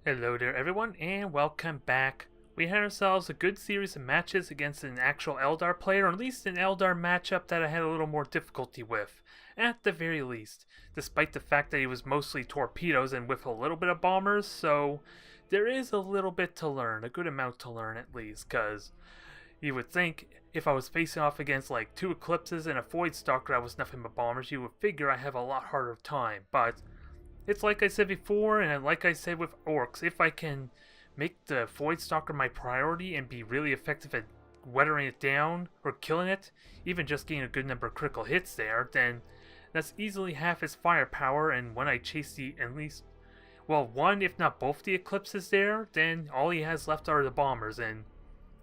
Hello there everyone and welcome back. We had ourselves a good series of matches against an actual Eldar player, or at least an Eldar matchup that I had a little more difficulty with, at the very least, despite the fact that he was mostly torpedoes and with a little bit of bombers, so there is a little bit to learn, a good amount to learn at least, because you would think if I was facing off against like two Eclipses and a Void Stalker that was nothing but bombers, you would figure I have a lot harder time, but it's like I said before, and like I said with Orcs, if I can make the Void Stalker my priority and be really effective at weathering it down or killing it, even just getting a good number of critical hits there, then that's easily half his firepower, and when I chase the at least, well, one if not both the Eclipses there, then all he has left are the bombers, and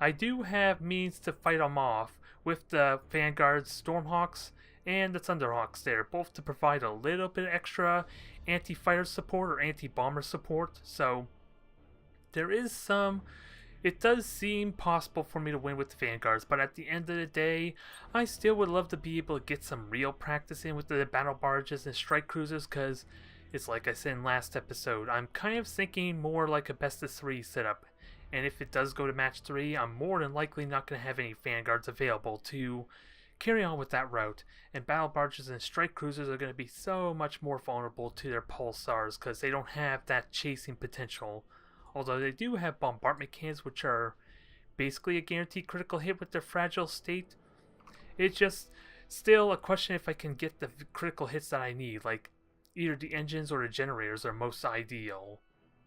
I do have means to fight them off with the Vanguard's Stormhawks and the Thunderhawks there, both to provide a little bit extra anti-fighter support or anti-bomber support, so there is some. It does seem possible for me to win with the Vanguards, but at the end of the day, I still would love to be able to get some real practice in with the battle barges and strike cruisers, because it's like I said in last episode, I'm kind of thinking more like a best of 3 setup, and if it does go to match 3, I'm more than likely not going to have any Vanguards available to carry on with that route, and battle barges and strike cruisers are going to be so much more vulnerable to their pulsars because they don't have that chasing potential, although they do have bombardment cannons, which are basically a guaranteed critical hit with their fragile state. It's just still a question if I can get the critical hits that I need, like either the engines or the generators are most ideal,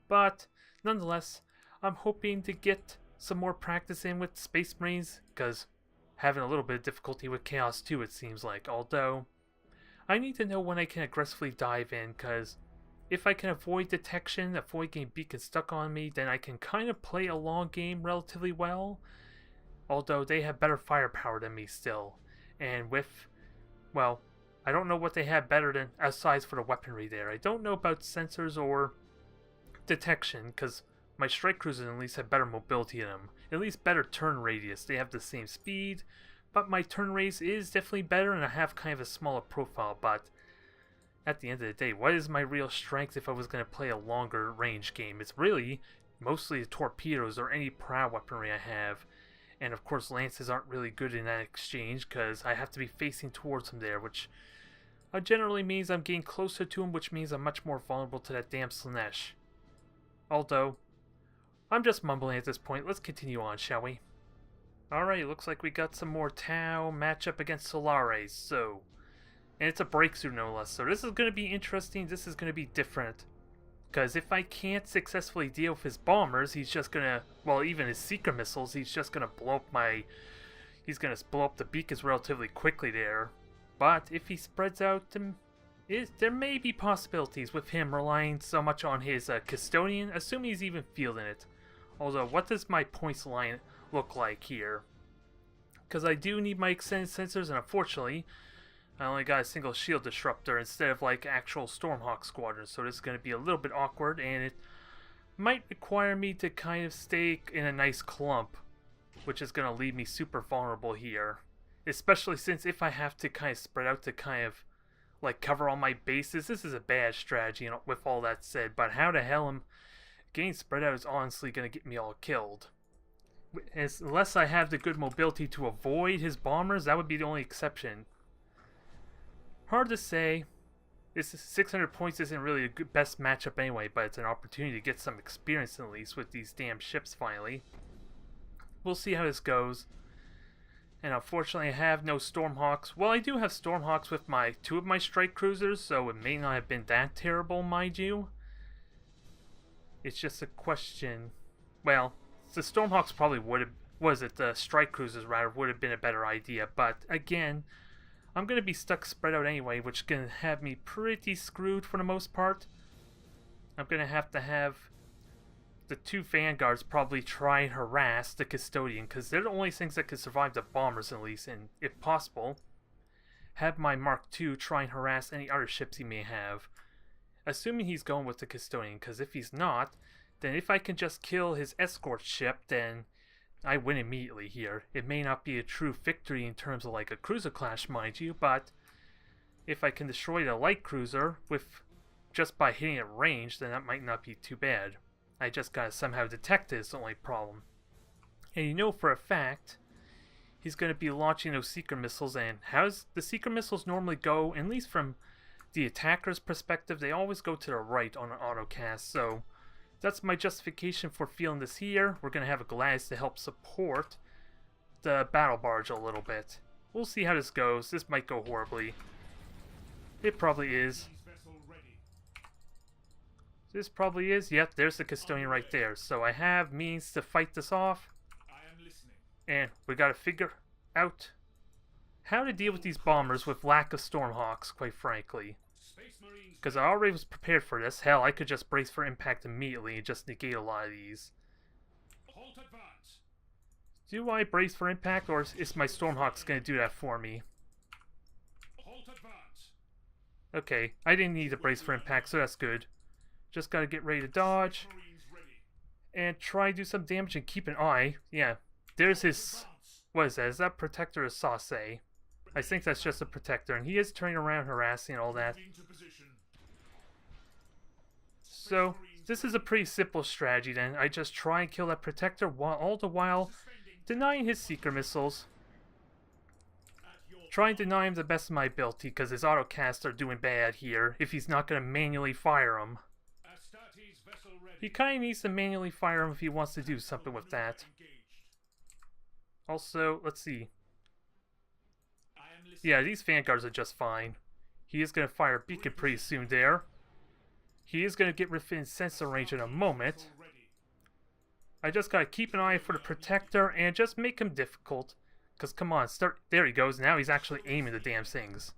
but nonetheless I'm hoping to get some more practice in with Space Marines, because having a little bit of difficulty with Chaos too, it seems like, although I need to know when I can aggressively dive in, because if I can avoid detection, avoid getting beacons stuck on me, then I can kind of play a long game relatively well, although they have better firepower than me still, and with, well, I don't know what they have better than, aside for the weaponry there. I don't know about sensors or detection, because my strike cruisers at least have better mobility in them, at least better turn radius. They have the same speed, but my turn radius is definitely better, and I have kind of a smaller profile. But at the end of the day, what is my real strength if I was going to play a longer range game? It's really mostly the torpedoes or any prow weaponry I have, and of course lances aren't really good in that exchange because I have to be facing towards them there, which generally means I'm getting closer to them, which means I'm much more vulnerable to that damn Slanesh. Although I'm just mumbling at this point. Let's continue on, shall we? Alright, looks like we got some more Tau matchup against Solaire, so... And it's a breakthrough no less, so this is going to be interesting, this is going to be different. Because if I can't successfully deal with his bombers, he's just going to... Well, even his seeker missiles, he's just going to blow up my... He's going to blow up the beacons relatively quickly there. But if he spreads out... there may be possibilities with him relying so much on his Custodian, assuming he's even fielding it. Although, what does my points line look like here? Because I do need my extended sensors, and unfortunately, I only got a single shield disruptor instead of like actual Stormhawk squadrons, so this is going to be a little bit awkward, and it might require me to kind of stay in a nice clump, which is going to leave me super vulnerable here. Especially since if I have to kind of spread out to kind of like cover all my bases, this is a bad strategy, with all that said, but how the hell am getting spread out is honestly going to get me all killed. Unless I have the good mobility to avoid his bombers, that would be the only exception. Hard to say. This 600 points isn't really a good best matchup anyway, but it's an opportunity to get some experience at least with these damn ships finally. We'll see how this goes. And unfortunately I have no Stormhawks. Well, I do have Stormhawks with two of my strike cruisers, so it may not have been that terrible, mind you. It's just a question. Well, the Stormhawks probably would have, the strike cruisers rather, would have been a better idea. But again, I'm going to be stuck spread out anyway, which is going to have me pretty screwed for the most part. I'm going to have the two Vanguards probably try and harass the Custodian, because they're the only things that can survive the bombers at least, and if possible, have my Mark II try and harass any other ships he may have. Assuming he's going with the Custodian, because if he's not, then if I can just kill his escort ship, then I win immediately here. It may not be a true victory in terms of like a cruiser clash, mind you, but if I can destroy the light cruiser with just by hitting it range, then that might not be too bad. I just gotta somehow detect it is the only problem. And you know for a fact, he's gonna be launching those seeker missiles, and how's the seeker missiles normally go, at least from the attacker's perspective, they always go to the right on an autocast, so that's my justification for feeling this here. We're gonna have a Gladius to help support the battle barge a little bit. We'll see how this goes. This might go horribly. It probably is. This probably is. Yep, there's the custodian right there. So I have means to fight this off. And we gotta figure out how to deal with these bombers with lack of Stormhawks, quite frankly. Because I already was prepared for this. Hell, I could just brace for impact immediately and just negate a lot of these. Do I brace for impact, or is my Stormhawks going to do that for me? Okay, I didn't need to brace for impact, so that's good. Just gotta get ready to dodge. And try to do some damage and keep an eye. Yeah, there's his... What is that? Is that Protector or Sauce? I think that's just a Protector, and he is turning around, harassing and all that. So, this is a pretty simple strategy then. I just try and kill that Protector while all the while denying his Seeker missiles. Try and deny him the best of my ability, because his autocasts are doing bad here if he's not going to manually fire them. He kind of needs to manually fire them if he wants to do something with that. Also, let's see. Yeah, these Vanguards are just fine. He is going to fire a beacon pretty soon there. He is going to get within sensor range in a moment. I just got to keep an eye for the Protector and just make him difficult. Because, come on, start. There he goes. Now he's actually aiming the damn things.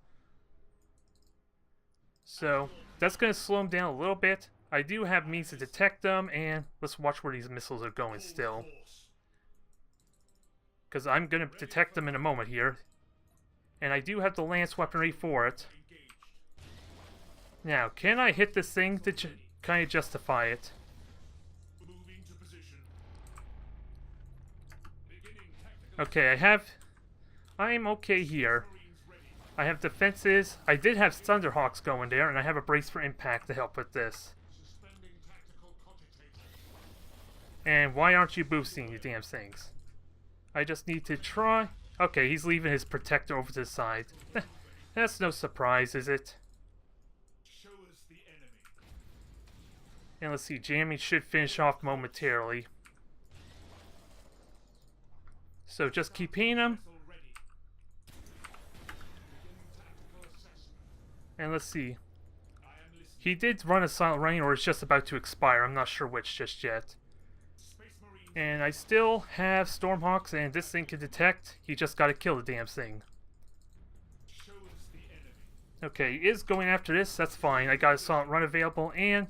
So, that's going to slow him down a little bit. I do have means to detect them, and let's watch where these missiles are going still. Because I'm going to detect them in a moment here. And I do have the lance weaponry for it. Now, can I hit this thing to kind of justify it? Okay, I'm okay here. I have defenses. I did have Thunderhawks going there, and I have a brace for impact to help with this. And why aren't you boosting, you damn things? I just need to try. Okay, he's leaving his Protector over to the side. That's no surprise, is it? And let's see, jamming should finish off momentarily. So just keep hitting him. And let's see. He did run a silent running, or it's just about to expire. I'm not sure which just yet. And I still have Stormhawks, and this thing can detect. He just got to kill the damn thing. Okay, he is going after this. That's fine. I got a silent run available, and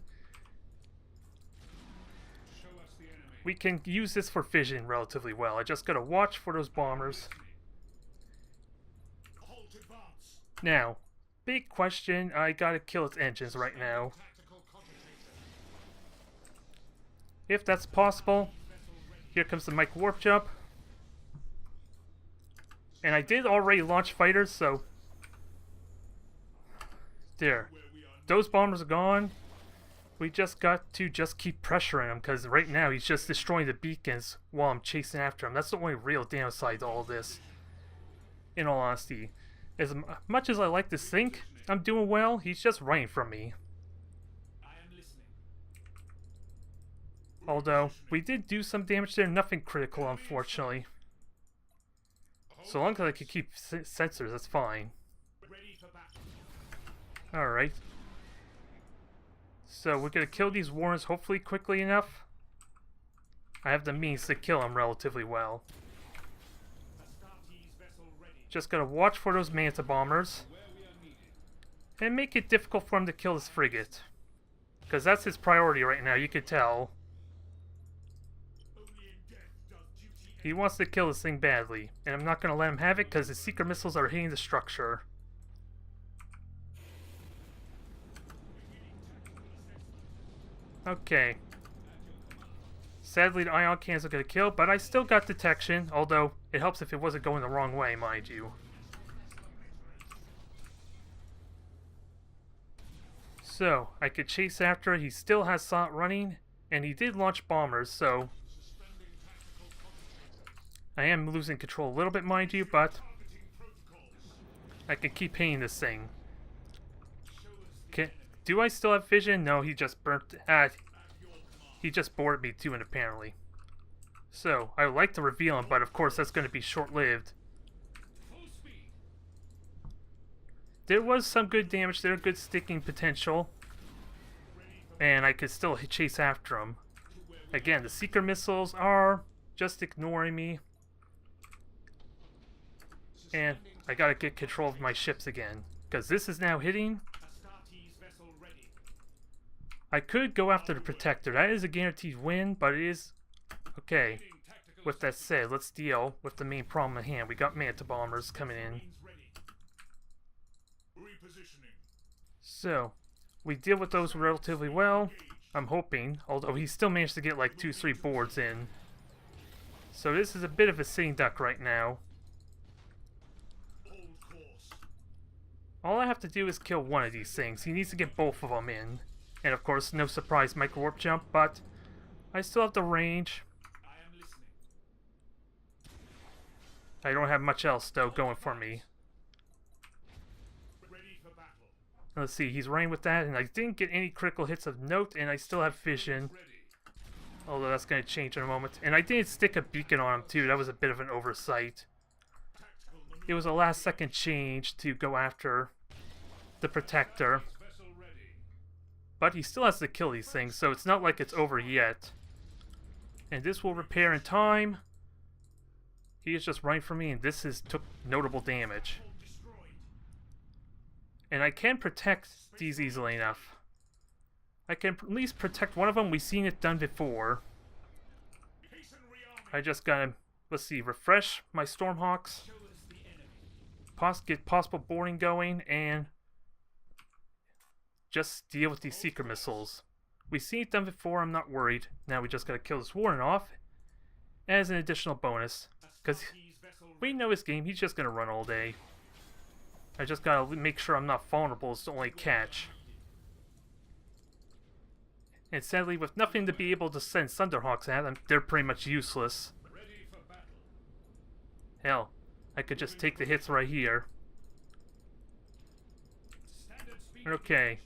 we can use this for fission relatively well. I just got to watch for those bombers. Now, big question. I got to kill its engines right now. If that's possible. Here comes the Mike Warp Jump. And I did already launch fighters, so... There. Those bombers are gone. We just got to just keep pressuring him, because right now he's just destroying the beacons while I'm chasing after him. That's the only real downside to all this. In all honesty. As much as I like to think I'm doing well, he's just running from me. Although, we did do some damage there, nothing critical, unfortunately. So long as I can keep sensors, that's fine. Alright. So, we're gonna kill these Warrens hopefully quickly enough. I have the means to kill them relatively well. Just gotta watch for those Manta Bombers. And make it difficult for him to kill this frigate. Because that's his priority right now, you could tell. He wants to kill this thing badly, and I'm not going to let him have it because his secret missiles are hitting the structure. Okay. Sadly, the ion cannons are going to kill, but I still got detection, although it helps if it wasn't going the wrong way, mind you. So, I could chase after it. He still has Silent running, And he did launch bombers, so I am losing control a little bit, mind you, but I can keep hitting this thing. Do I still have vision? No, he just burnt. He just bored me to it, apparently. So, I would like to reveal him, but of course that's going to be short-lived. There was some good damage there, good sticking potential. And I could still chase after him. Again, the seeker missiles are just ignoring me. And I gotta get control of my ships again, because this is now hitting. I could go after the Protector. That is a guaranteed win, but it is... Okay, with that said, let's deal with the main problem at hand. We got Manta Bombers coming in. So, we deal with those relatively well, I'm hoping, although he still managed to get like 2-3 boards in. So this is a bit of a sitting duck right now. All I have to do is kill one of these things. He needs to get both of them in. And of course, no surprise micro warp jump, but I still have the range. I don't have much else though going for me. Let's see, he's running with that, and I didn't get any critical hits of note, and I still have vision. Although that's going to change in a moment. And I did stick a beacon on him too, that was a bit of an oversight. It was a last second change to go after the Protector. But he still has to kill these things, so it's not like it's over yet. And this will repair in time. He is just running for me, and this took notable damage. And I can protect these easily enough. I can at least protect one of them. We've seen it done before. I just gotta, let's see, refresh my Stormhawks. Get possible boarding going, and just deal with these seeker missiles. We've seen it done before, I'm not worried. Now we just gotta kill this Warren off as an additional bonus. Because we know his game, he's just gonna run all day. I just gotta make sure I'm not vulnerable is the only catch. And sadly, with nothing to be able to send Thunderhawks at, they're pretty much useless. Hell, I could just take the hits right here. Okay.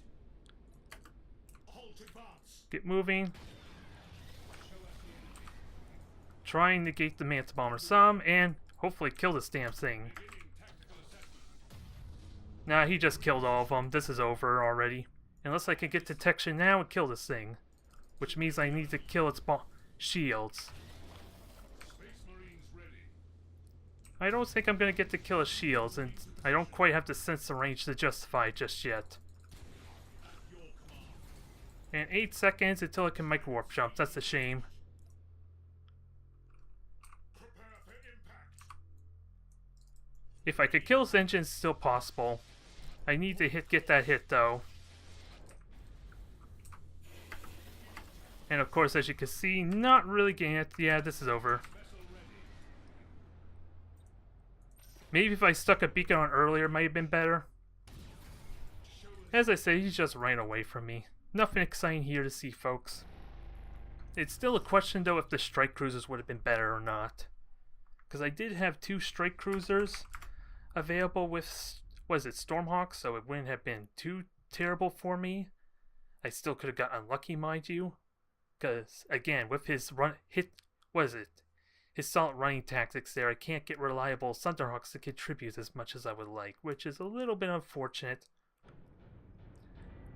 Get moving. Try and negate the Manta Bomber some, and hopefully kill this damn thing. Nah, he just killed all of them. This is over already. Unless I can get detection now and kill this thing. Which means I need to kill its shields. I don't think I'm going to get to kill its shields, and I don't quite have the sensor range to justify it just yet. And 8 seconds until I can micro warp jump. That's a shame. If I could kill this engine, it's still possible. I need to get that hit though. And of course, as you can see, not really getting it. Yeah, this is over. Maybe if I stuck a beacon on earlier, it might have been better. As I say, he just ran away from me. Nothing exciting here to see, folks. It's still a question though if the strike cruisers would have been better or not. Because I did have 2 strike cruisers available with, was it Stormhawks, so it wouldn't have been too terrible for me. I still could have got unlucky, mind you. Because, again, with his his solid running tactics there, I can't get reliable Thunderhawks to contribute as much as I would like, which is a little bit unfortunate.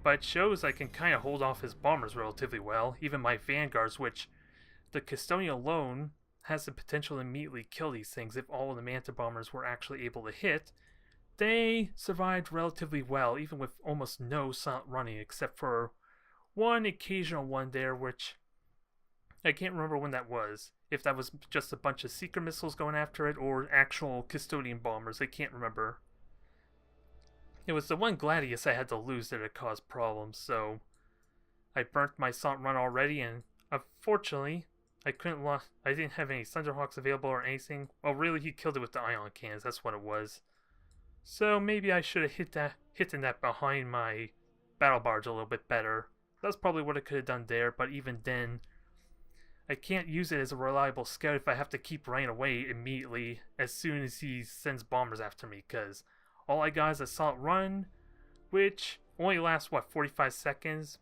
But it shows I can kind of hold off his bombers relatively well, even my Vanguards, which the Custodian alone has the potential to immediately kill these things if all of the Manta Bombers were actually able to hit. They survived relatively well, even with almost no silent running, except for one occasional one there, which I can't remember when that was. If that was just a bunch of seeker missiles going after it, or actual Custodian bombers, I can't remember. It was the one Gladius I had to lose that had caused problems, so I burnt my silent run already, and unfortunately, I didn't have any Thunderhawks available or anything. Well, really, he killed it with the ion cannons. That's what it was. So maybe I should have hit that behind my battle barge a little bit better, That's probably what I could have done there, but even then, I can't use it as a reliable scout if I have to keep running away immediately as soon as he sends bombers after me, because all I got is Assault Run, which only lasts, what, 45 seconds?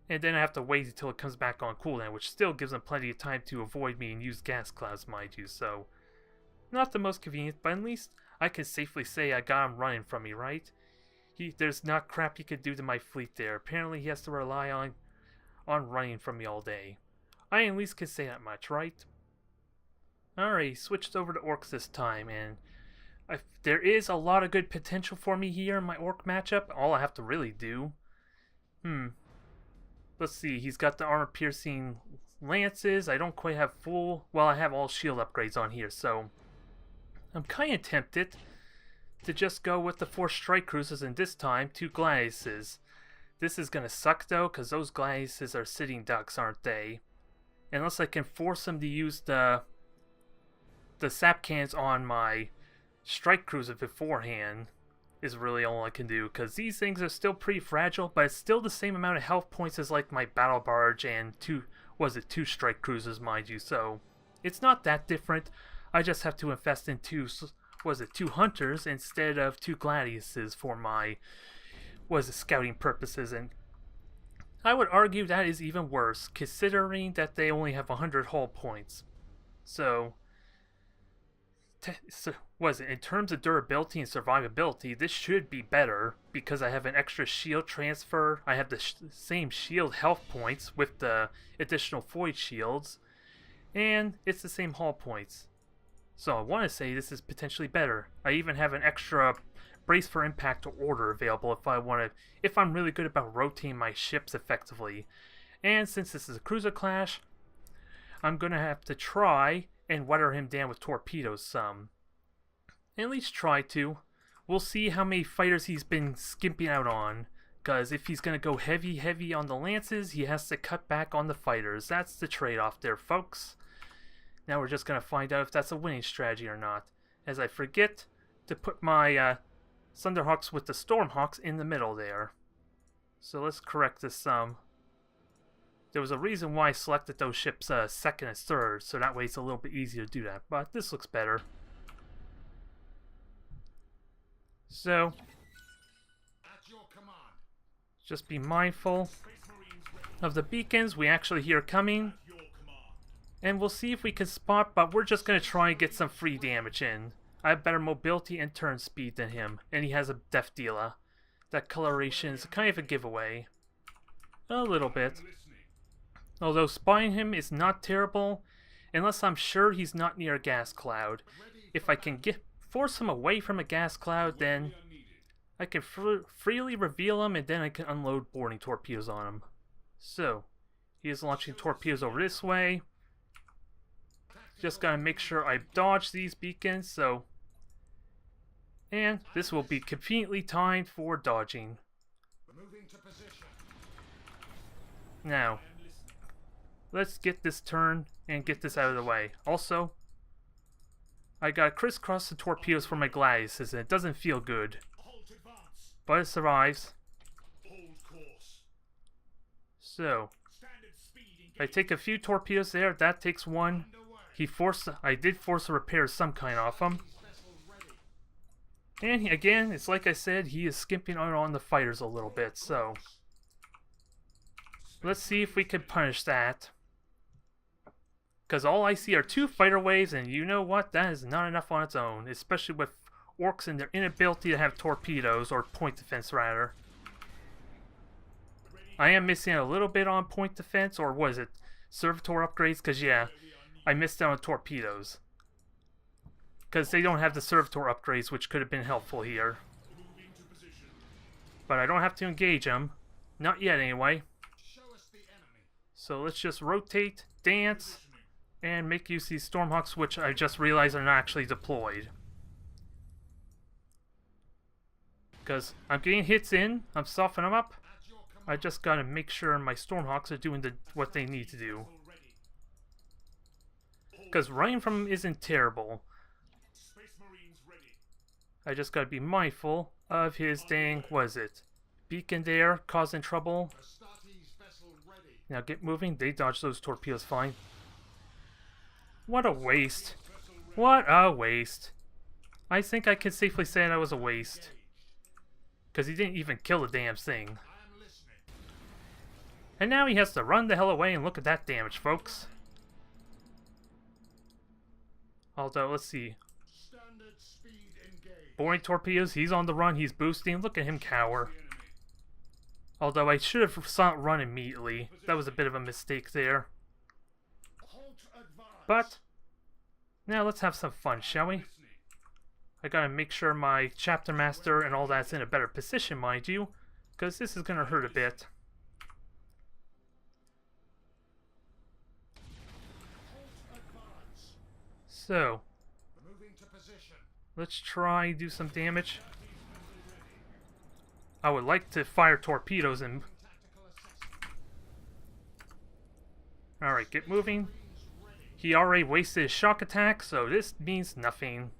And then I have to wait until it comes back on cooldown, which still gives them plenty of time to avoid me and use gas clouds, mind you, so not the most convenient, but at least I can safely say I got him running from me, right? There's not crap he could do to my fleet there. Apparently he has to rely on running from me all day. I at least can say that much, right? Alright, switched over to orcs this time, and there is a lot of good potential for me here in my orc matchup. All I have to really do. Let's see, he's got the armor piercing lances. I don't quite have full, well, I have all shield upgrades on here, so I'm kind of tempted to just go with the 4 strike cruisers, and this time 2 Gladiuses. This is gonna suck though, because those Gladiuses are sitting ducks, aren't they? Unless I can force them to use the sap cans on my strike cruiser beforehand, is really all I can do, because these things are still pretty fragile, but it's still the same amount of health points as like my battle barge and 2 strike cruisers, mind you, so it's not that different. I just have to invest in 2 hunters instead of 2 Gladiuses for my scouting purposes, and I would argue that is even worse, considering that they only have 100 hull points. So in terms of durability and survivability, this should be better, because I have an extra shield transfer. I have the same shield health points with the additional void shields, and it's the same hull points. So I want to say this is potentially better. I even have an extra brace for impact order available if I'm really good about rotating my ships effectively. And since this is a cruiser clash, I'm gonna have to try and weather him down with torpedoes some. At least try to. We'll see how many fighters he's been skimping out on, because if he's gonna go heavy on the lances, he has to cut back on the fighters. That's the trade-off there, folks. Now we're just gonna find out if that's a winning strategy or not, as I forget to put my Thunderhawks with the Stormhawks in the middle there. So let's correct this some. There was a reason why I selected those ships second and third, so that way it's a little bit easier to do that, but this looks better. So just be mindful of the beacons we actually hear coming, and we'll see if we can spot, but we're just going to try and get some free damage in. I have better mobility and turn speed than him, and he has a death dealer. That coloration is kind of a giveaway. A little bit. Although spotting him is not terrible, unless I'm sure he's not near a gas cloud. If I can force him away from a gas cloud, then I can freely reveal him, and then I can unload boarding torpedoes on him. So, he is launching torpedoes over this way. Just gotta make sure I dodge these beacons, so... And this will be conveniently timed for dodging. Now, let's get this turn and get this out of the way. Also, I got crisscross the torpedoes for my Gladius, and it doesn't feel good. But it survives. So, I take a few torpedoes there, that takes one. I did force a repair of some kind off him. And again, it's like I said, he is skimping out on the fighters a little bit, so let's see if we can punish that. Because all I see are 2 fighter waves, and you know what? That is not enough on its own, especially with orcs and their inability to have torpedoes, or point defense rather. I am missing a little bit on point defense, or was it servitor upgrades? Because yeah, I missed out on torpedoes. Because they don't have the servitor upgrades, which could have been helpful here. But I don't have to engage them. Not yet, anyway. So let's just rotate, dance, and make use of these Stormhawks, which I just realized are not actually deployed. Because I'm getting hits in, I'm softening them up. I just gotta make sure my Stormhawks are doing what they need to do. Because running from him isn't terrible. I just gotta be mindful of his dang, beacon there, causing trouble. Now get moving. They dodge those torpedoes fine. What a waste. What a waste. I think I can safely say that was a waste. Because he didn't even kill the damn thing. And now he has to run the hell away, and look at that damage, folks. Although, let's see. Boring torpedoes, he's on the run, he's boosting. Look at him cower. Although I should have saw it run immediately. That was a bit of a mistake there. But, now let's have some fun, shall we? I gotta make sure my chapter master and all that's in a better position, mind you. Because this is gonna hurt a bit. So, let's try do some damage. I would like to fire torpedoes and... Alright, get moving. He already wasted his shock attack, so this means nothing.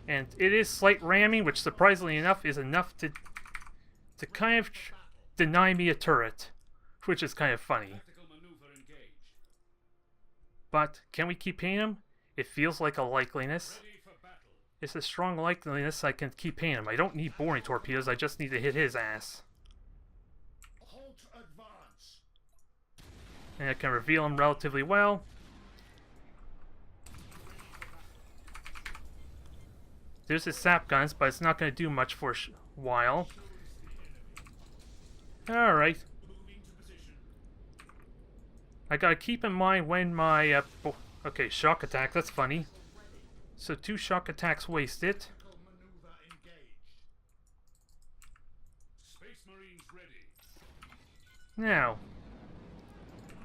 And it is slight ramming, which surprisingly enough is enough to kind of deny me a turret, which is kind of funny. But can we keep hitting him? It feels like a likeliness. It's a strong likeliness I can keep hitting him. I don't need boring torpedoes, I just need to hit his ass. And I can reveal him relatively well. There's his sap guns, but it's not going to do much for a while. Alright. I gotta keep in mind when my... okay, shock attack, that's funny. So 2 shock attacks wasted. Now,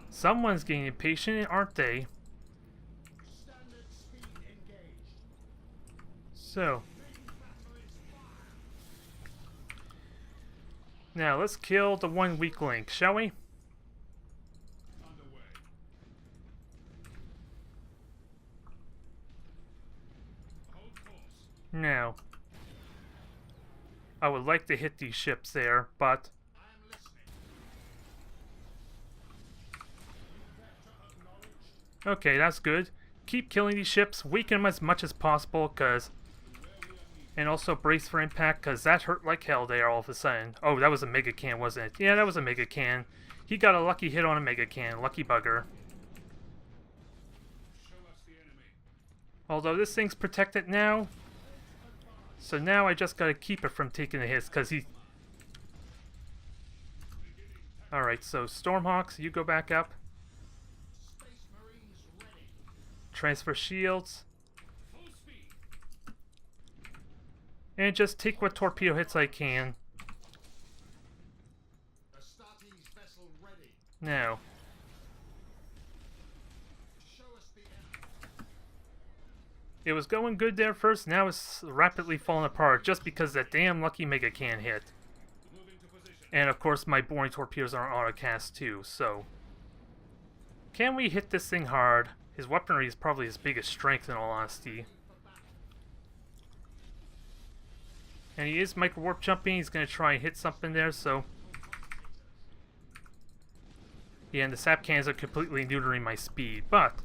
someone's getting impatient, aren't they? So, now let's kill the one weak link, shall we? Now, I would like to hit these ships there, but okay, that's good. Keep killing these ships, weaken them as much as possible, cause and also brace for impact, cause that hurt like hell there all of a sudden. Oh, that was a mega can, wasn't it? Yeah, that was a mega can. He got a lucky hit on a mega can, lucky bugger. Although this thing's protected now. So now I just gotta keep it from taking the hits, cause he... Alright, so Stormhawks, you go back up. Transfer shields. And just take what torpedo hits I can. Now. It was going good there first, now it's rapidly falling apart just because that damn lucky mega can hit. And of course my boring torpedoes are autocast too, so... Can we hit this thing hard? His weaponry is probably his biggest strength in all honesty. And he is micro warp jumping, he's going to try and hit something there, so... Yeah, and the sap cans are completely neutering my speed, but...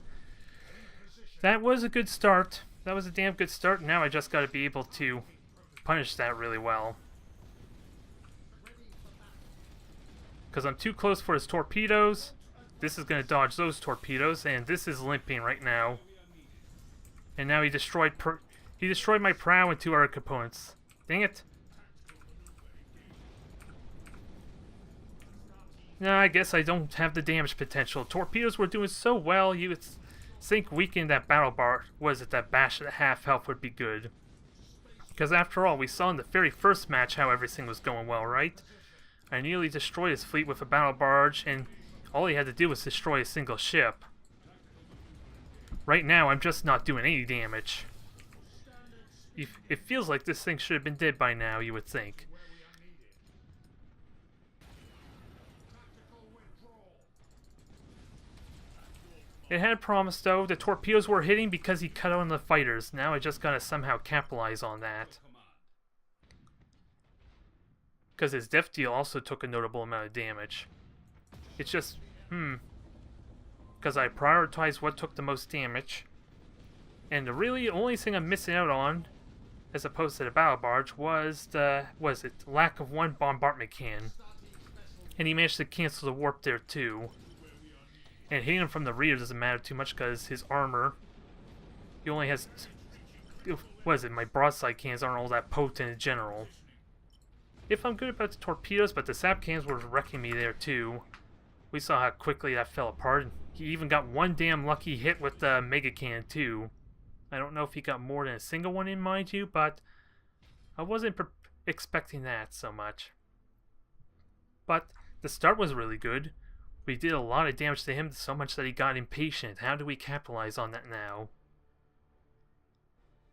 That was a good start. That was a damn good start. Now I just got to be able to punish that really well. Because I'm too close for his torpedoes. This is going to dodge those torpedoes, and this is limping right now. And now he destroyed my prow and 2 other components. Dang it. No, I guess I don't have the damage potential. Torpedoes were doing so well, you would think weakening that battle bar, was it, that bash at half health would be good. Because after all, we saw in the very first match how everything was going well, right? I nearly destroyed his fleet with a battle barge, and all he had to do was destroy a single ship. Right now, I'm just not doing any damage. It feels like this thing should have been dead by now, you would think. It had promised, though. The torpedoes were hitting because he cut on the fighters. Now I just gotta somehow capitalize on that. Because his death deal also took a notable amount of damage. It's just, because I prioritized what took the most damage. And the really only thing I'm missing out on, as opposed to the battle barge, was the, lack of one bombardment cannon. And he managed to cancel the warp there too. And hitting him from the rear doesn't matter too much because his armor, he only has, my broadside cannons aren't all that potent in general. If I'm good about the torpedoes, but the sap cannons were wrecking me there too. We saw how quickly that fell apart. He even got one damn lucky hit with the mega cannon too. I don't know if he got more than a single one in, mind you, but I wasn't expecting that so much. But the start was really good. We did a lot of damage to him, so much that he got impatient. How do we capitalize on that now?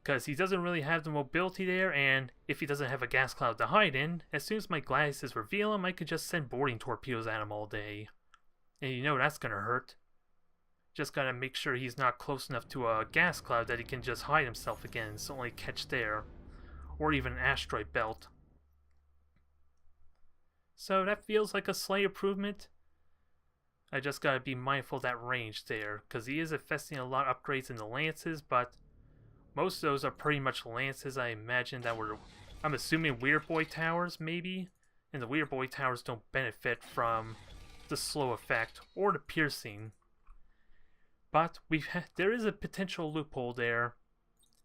Because he doesn't really have the mobility there, and if he doesn't have a gas cloud to hide in, as soon as my Gladius reveal him, I could just send boarding torpedoes at him all day. And you know that's gonna hurt. Just gotta make sure he's not close enough to a gas cloud that he can just hide himself again, so only catch there. Or even an asteroid belt. So that feels like a slight improvement. I just gotta be mindful of that range there, because he is investing a lot of upgrades in the lances, but most of those are pretty much lances I imagine that were, I'm assuming Weird Boy towers maybe? And the Weird Boy towers don't benefit from the slow effect or the piercing. But there is a potential loophole there.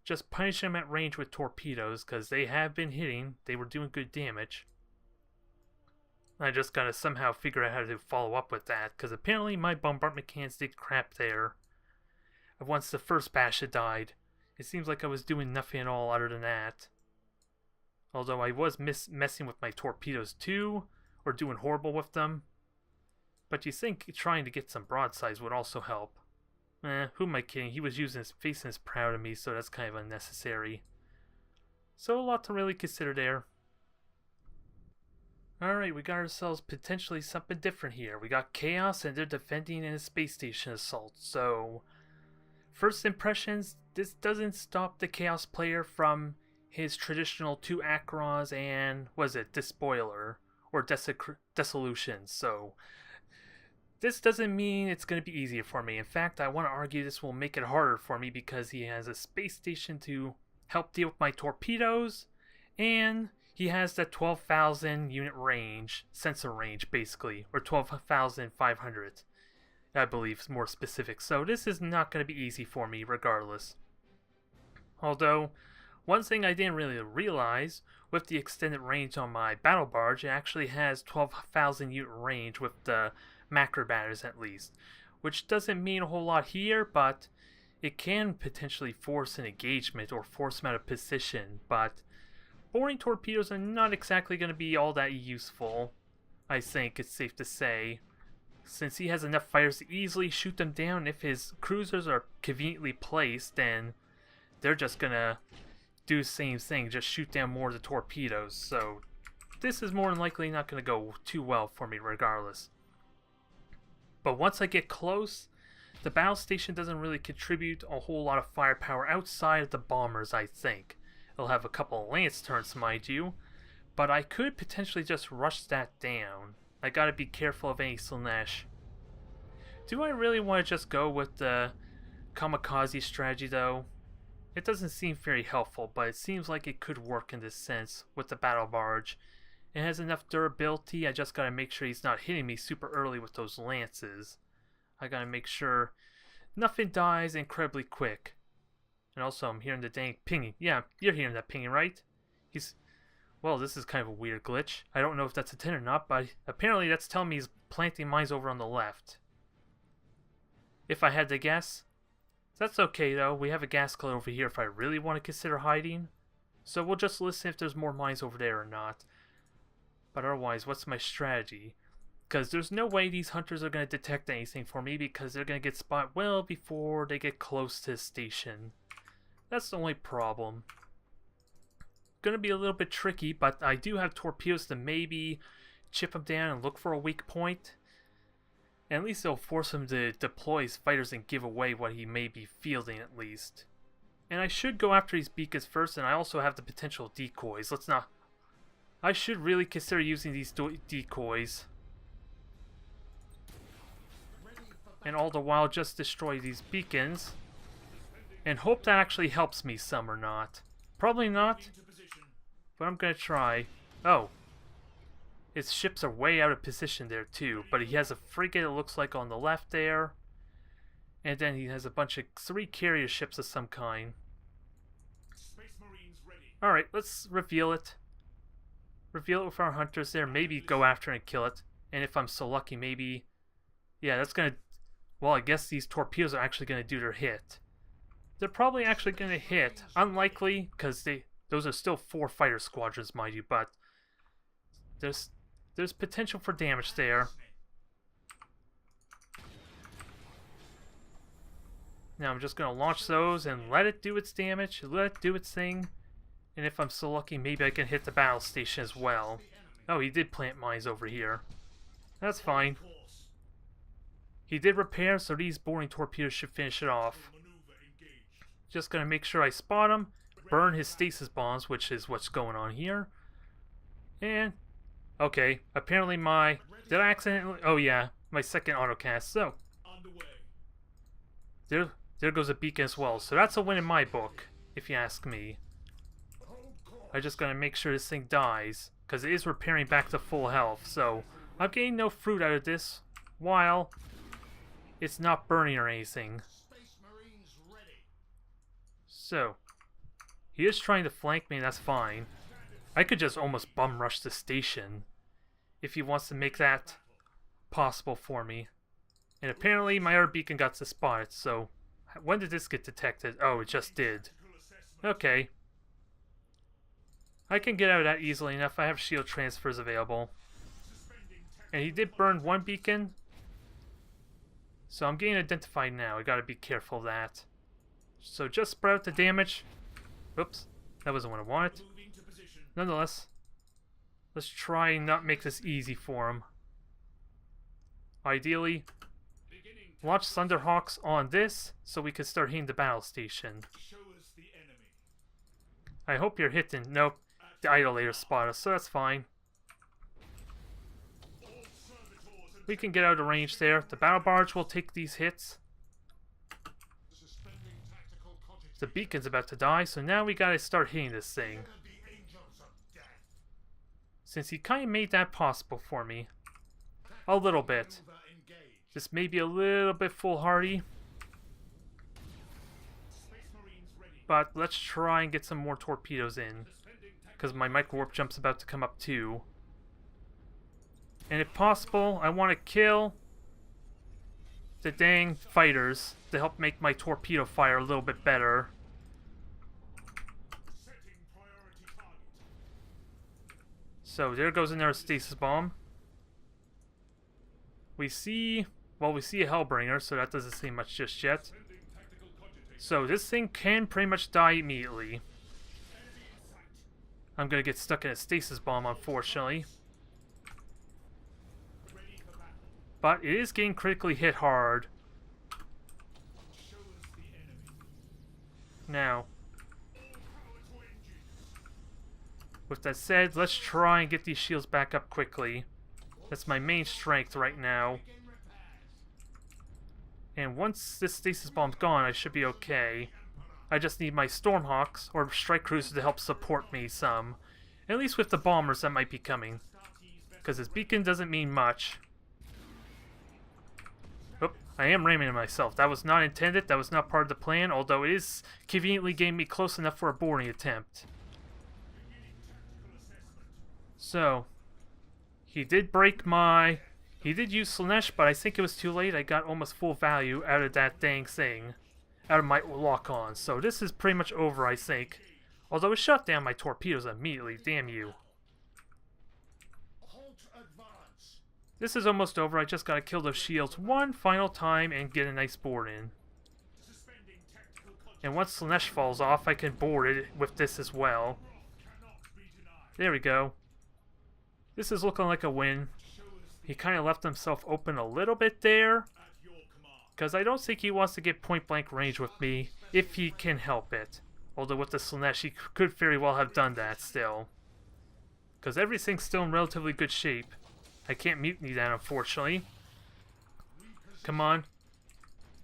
Just punish them at range with torpedoes, because they have been hitting, they were doing good damage. I just gotta somehow figure out how to follow up with that, because apparently my bombardment cannons did crap there. Once the first batch had died, it seems like I was doing nothing at all other than that. Although I was messing with my torpedoes too, or doing horrible with them. But you think trying to get some broadsides would also help. Who am I kidding? He was using his face and is proud of me, so that's kind of unnecessary. So a lot to really consider there. Alright, we got ourselves potentially something different here. We got Chaos and they're defending in a space station assault. So, first impressions, this doesn't stop the Chaos player from his traditional 2 Acrons and, Despoiler, or Dissolution. So, this doesn't mean it's going to be easier for me. In fact, I want to argue this will make it harder for me because he has a space station to help deal with my torpedoes, and he has that 12,000 unit range, sensor range basically, or 12,500, I believe, more specific. So this is not going to be easy for me regardless. Although, one thing I didn't really realize, with the extended range on my battle barge, it actually has 12,000 unit range with the macro batteries at least, which doesn't mean a whole lot here, but it can potentially force an engagement or force him out of position. But boarding torpedoes are not exactly going to be all that useful, I think it's safe to say, since he has enough fighters to easily shoot them down. If his cruisers are conveniently placed, then they're just going to do the same thing, just shoot down more of the torpedoes. So this is more than likely not going to go too well for me regardless. But once I get close, the battle station doesn't really contribute a whole lot of firepower outside of the bombers, I think. It'll have a couple of lance turns, mind you, but I could potentially just rush that down. I gotta be careful of any Solaire. Do I really want to just go with the kamikaze strategy though? It doesn't seem very helpful, but it seems like it could work in this sense with the battle barge. It has enough durability. I just gotta make sure he's not hitting me super early with those lances. I gotta make sure nothing dies incredibly quick. And also, I'm hearing the dang pinging. Yeah, you're hearing that pinging, right? Well, this is kind of a weird glitch. I don't know if that's a 10 or not, but apparently that's telling me he's planting mines over on the left. If I had to guess. That's okay though. We have a gas cloud over here if I really want to consider hiding. So we'll just listen if there's more mines over there or not. But otherwise, what's my strategy? Because there's no way these hunters are going to detect anything for me, because they're going to get spotted well before they get close to the station. That's the only problem. Going to be a little bit tricky, but I do have torpedoes to maybe chip him down and look for a weak point. And at least it'll force him to deploy his fighters and give away what he may be fielding at least. And I should go after these beacons first, and I also have the potential decoys. Let's not... I should really consider using these decoys. And all the while just destroy these beacons. And hope that actually helps me some or not. Probably not. But I'm gonna try. Oh. His ships are way out of position there too. But he has a frigate, it looks like, on the left there. And then he has a bunch of 3 carrier ships of some kind. Alright, let's reveal it. Reveal it with our hunters there. Maybe go after and kill it. And if I'm so lucky, maybe... Yeah, that's gonna... Well, I guess these torpedoes are actually gonna do their hit. They're probably actually gonna hit. Unlikely, because those are still 4 fighter squadrons, mind you, but... There's potential for damage there. Now I'm just gonna launch those and let it do its damage. Let it do its thing. And if I'm so lucky, maybe I can hit the battle station as well. Oh, he did plant mines over here. That's fine. He did repair, so these boring torpedoes should finish it off. Just gonna make sure I spot him, burn his stasis bombs, which is what's going on here. And, okay, apparently did I accidentally, oh yeah, my second autocast, so. There goes a beacon as well, so that's a win in my book, if you ask me. I just gotta make sure this thing dies, because it is repairing back to full health, so I'm getting no fruit out of this, while it's not burning or anything. So, he is trying to flank me, that's fine. I could just almost bum rush the station, if he wants to make that possible for me. And apparently my other beacon got to spot it, so when did this get detected? Oh, it just did. Okay. I can get out of that easily enough. I have shield transfers available. And he did burn 1 beacon. So I'm getting identified now. I gotta be careful of that. So just spread out the damage. Oops. That wasn't what I wanted. Nonetheless, let's try and not make this easy for him. Ideally, launch Thunderhawks on this so we can start hitting the battle station. I hope you're hitting. Nope. The idolator spot us, so that's fine. We can get out of range there. The battle barge will take these hits. The beacon's about to die, so now we gotta start hitting this thing. Since he kind of made that possible for me. A little bit. This may be a little bit foolhardy. But let's try and get some more torpedoes in. Because my micro-warp jump's about to come up too. And if possible, I want to kill the dang fighters to help make my torpedo fire a little bit better. So there goes another stasis bomb. We see a Hellbringer, so that doesn't seem much just yet. So this thing can pretty much die immediately. I'm gonna get stuck in a stasis bomb, unfortunately. But it is getting critically hit hard. Now, with that said, let's try and get these shields back up quickly. That's my main strength right now. And once this stasis bomb's gone, I should be okay. I just need my Stormhawks or strike cruisers to help support me some. At least with the bombers that might be coming. Because his beacon doesn't mean much. Oop, I am ramming myself. That was not intended, that was not part of the plan, although it is conveniently getting me close enough for a boarding attempt. So, he did break my... He did use Solaire, but I think it was too late. I got almost full value out of that dang thing. Out of my lock-on. So this is pretty much over, I think. Although it shut down my torpedoes immediately. Damn you. This is almost over. I just gotta kill those shields one final time and get a nice board in. And once Solaire falls off, I can board it with this as well. There we go. This is looking like a win. He kind of left himself open a little bit there. Because I don't think he wants to get point-blank range with me, if he can help it. Although with the Solaire, he could very well have done that still. Because everything's still in relatively good shape. I can't mutiny that, unfortunately. Come on.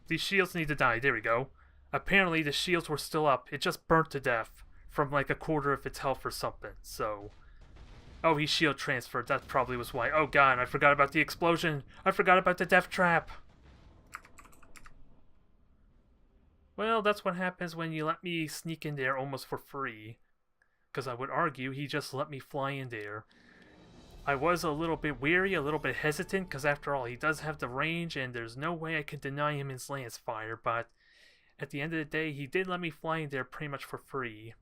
These shields need to die. There we go. Apparently the shields were still up. It just burnt to death from like a quarter of its health or something. So... Oh, he shield transferred. That probably was why. Oh god, I forgot about the explosion. I forgot about the death trap. Well, that's what happens when you let me sneak in there almost for free. Because I would argue he just let me fly in there. I was a little bit weary, a little bit hesitant, because after all, he does have the range, and there's no way I can deny him his lance fire, but at the end of the day, he did let me fly in there pretty much for free,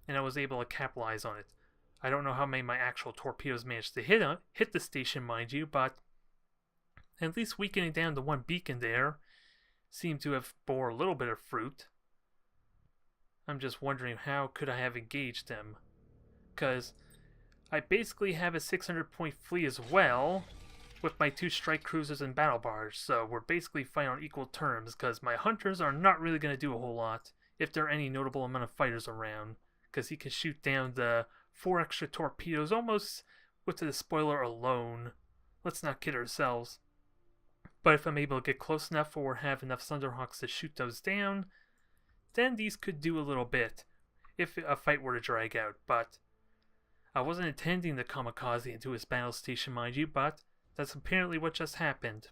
and I was able to capitalize on it. I don't know how many my actual torpedoes managed to hit the station, mind you, but at least weakening down the one beacon there seemed to have bore a little bit of fruit. I'm just wondering how could I have engaged him, because I basically have a 600-point fleet as well, with my 2 strike cruisers and battle barge, so we're basically fighting on equal terms, because my hunters are not really going to do a whole lot, if there are any notable amount of fighters around, because he can shoot down the 4 extra torpedoes almost with the spoiler alone. Let's not kid ourselves. But if I'm able to get close enough or have enough Thunderhawks to shoot those down, then these could do a little bit, if a fight were to drag out, but I wasn't intending to kamikaze into his battle station, mind you, but that's apparently what just happened.